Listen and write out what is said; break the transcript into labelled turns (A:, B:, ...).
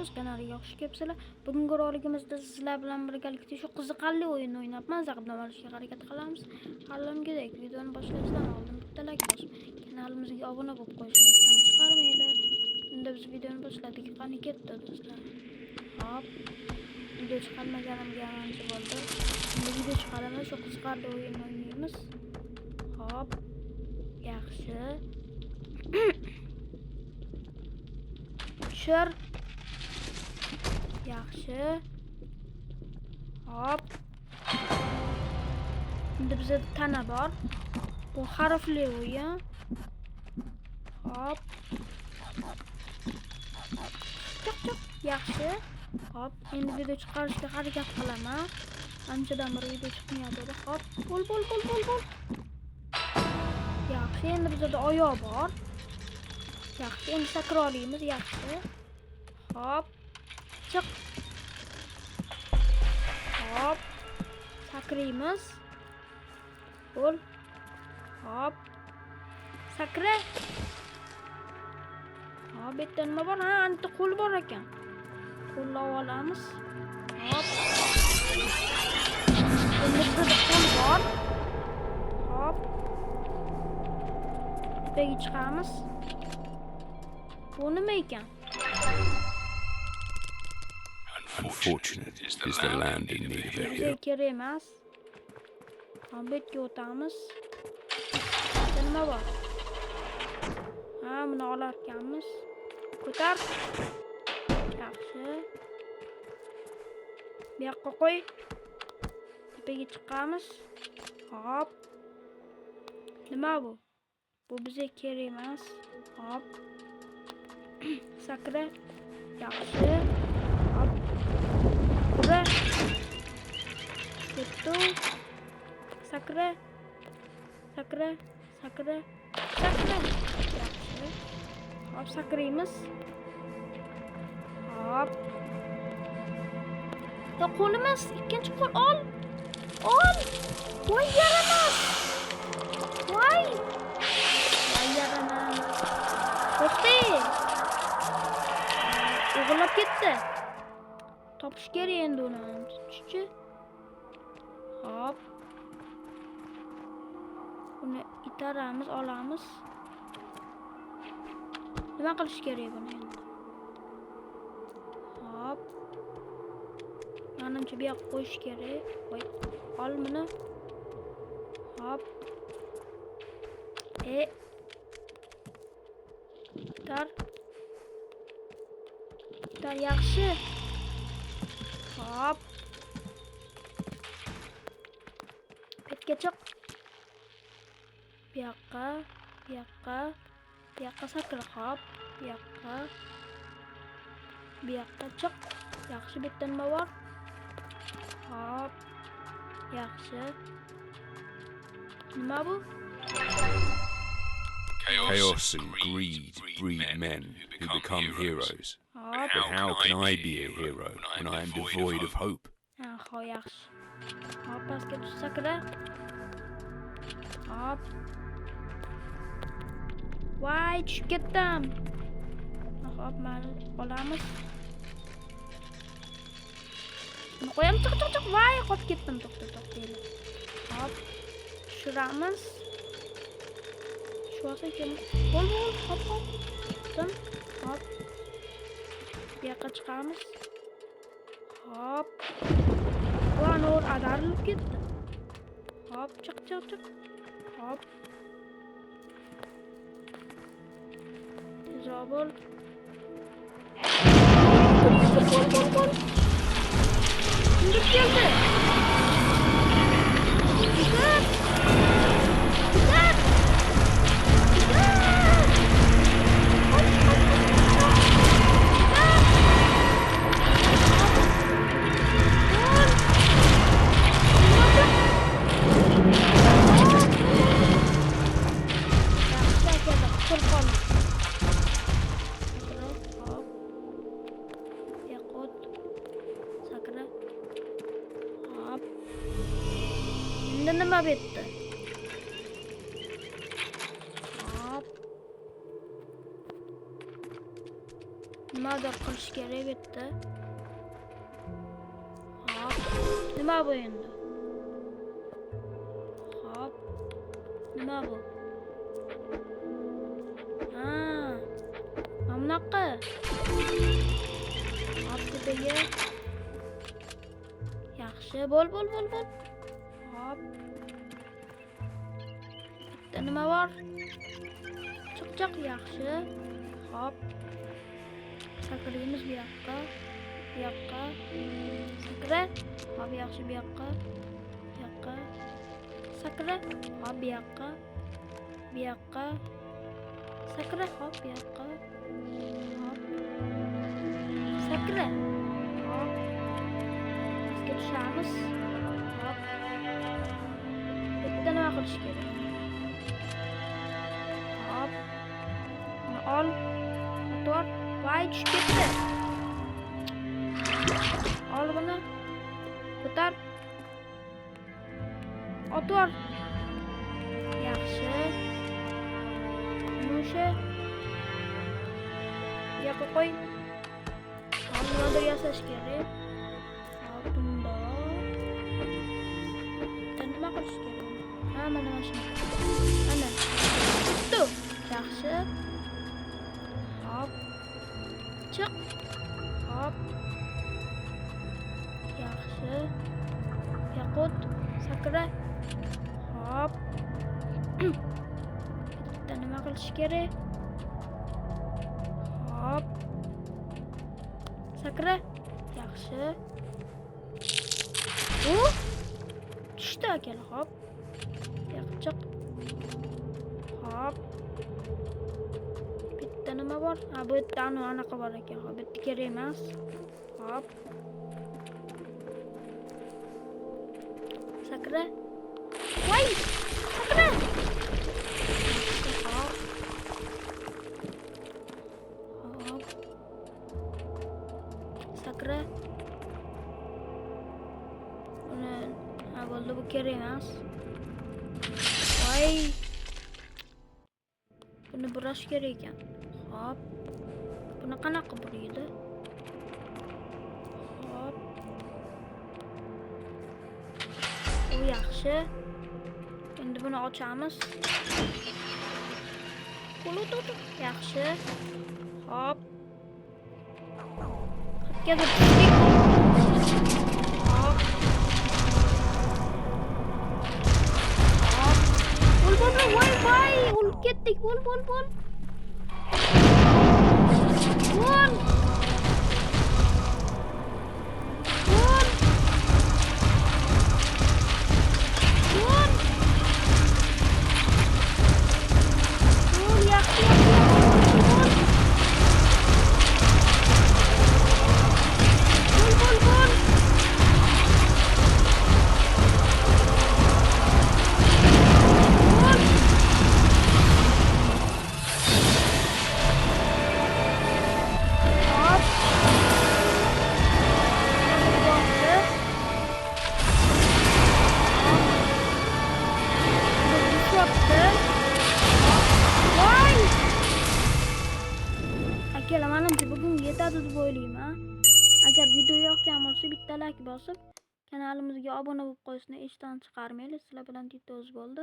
A: o'z kanaliga xush kelibsizlar. Bugungi roligimizda sizlar bilan birgalikda shu qiziqarli o'yinni o'ynab mazza qilib olishga harakat qilamiz. Halimgidek videoni boshlashdan oldin bitta like bosib, kanalimizga obuna bo'lib qo'yishni esdan chiqarmanglar. Unda biz videoni boshladik. Qani ketdi do'stlar. Hop. Video chiqarmaganimga ancha bo'ldi. Endi video chiqaramiz, shu qiziqarli o'yinni o'ynaymiz. Hop. Yaxshi. Tushir. Yaxshi. Hop. Endi bizda tana bor. Bu harfli o'yin. Hop. Chiq. Yaxshi. Hop. Endi video chiqarishga harakat qilaman. Anchadan beri video chiqmayapti. Hop. Bol. Yaxshi. Endi bizda oyoq bor. Yaxshi. Endi sakra olamiz. Yaxshi. Hop. Chiq. Hop. Sakraymiz. Bol. Hop. Sakra. Hop, bitta nima bor? Ha, anta qo'l bor ekan. Qo'llab olamiz. Hop. Endi bizda qo'l bor. Hop. Tepaga chiqamiz. Bu nima ekan?
B: Unfortunate is the land in need of a hero.
A: Bizga kerak emas. Hop, bu yerga o'tamiz. Nima bor? Ha, buni olar ekanmiz. Ko'tar. Yaxshi. Bu yoqqa qo'y. Tepaga chiqamiz. Hop. Nima bu? Bu bizga kerak emas. Hop. Sakra. Yaxshi. Hop. Ura. Ketdi. Sakra. Yaxshi. Hop, sakraymiz. Hop. Ya qo'limiz, ikkinchi qo'l ol. Voy yaramas. Voy yaramas. To'xtay. O'g'irlab ketdi. Topish kerak endi uni. Tutishchi. Hop. Buni itaramiz, olamiz. Nima qilish kerak buni endi? Hop. Menimcha bu yoqqa qo'yish kerak. Voy, ol buni. Hop. Tar yaxshi. Hop. Betga chiq. Bu yoqqa sakra. Hop. Bu yoqqa chiq. Yaxshi, bitta nima bor? Hop. Yaxshi. Nima bu?
B: Chaos and greed breed men who become heroes.
A: Hop.
B: But how can I be a hero when I am devoid of hope?
A: Ha, yaxshi. Hop, pastga tush, sakra. Hop. Voy, tushib ketdim. Hop, mana olamiz. Buni qo'yamiz, chiq. Voy, qolib ketdim. To'xta. Hop. Tushiramiz. Shu olsa ekan. Bol. Hop. Tutdim. Hop. Bu yoqqa chiqamiz. Hop. Voy, nur adarilib ketdi. Hop, chiq. Hop. Zabol. Bol. Şimdi geldi. Güzel. Nima bitti? Hop. Nima nimadir qilish kerak bu yerda. Hop. Nima bu endi? Hop. Nima bu? Ha. Bunaqa. Hop tepaga. Yaxshi, bo'l. Hop. Bitta nima bor? Chiqchiq yaxshi. Hop. Sakraymiz bu yoqqa. Sakra. Hop, yaxshi bu yoqqa. Sakra. Hop, bu yoqqa. Sakra. Hop, bu yoqqa. Hop. Sakra. Hop. Pastga tushamiz. Hop. Bitta nima qilish kerak? Hop. Buni ol. Motor. Voy, tushib ketdi. Ol buni. Ko'tar. Otor. Yaxshi. Musha. Yoqqa qo'y. Nimadir yasash kerak. Hop, bunda. Nima qilish kerak? Ha, mana shuni. Ana. Tutdi. Yaxshi. Hop. Chiq. Hop. Yaxshi. Yaqut. Sakra. Hop. Bitta nima qilish kerak? Hop. Sakra. Yaxshi. Tushdi akalar. Hop. Chiq. Hop. Bitta nima bor? Ha, bu yerda anaqa bor ekan. Hop, bitta kerak emas. Hop. Sakra. Voy! Sakra. Hop. Hop. Sakra. Ha, bo'ldi, bu kerak emas. Voy! Buni burash kerak ekan. Hop. Buni qanaqa buraydi? Hop. Bu yaxshi. Endi buni ochamiz. Qo'lda yaxshi. Hop. Qatga tushdik. Hop. Hop. Voy, o'lib ketdik. Bo'l. Bo'l. Manimcha bugun yetadi deb o'ylayman. Agar video yoqgan bo'lsa bitta like bosib, kanalimizga obuna bo'lib qo'yishni esdan chiqarmaylik. Sizlar bilan Titoz bo'ldi.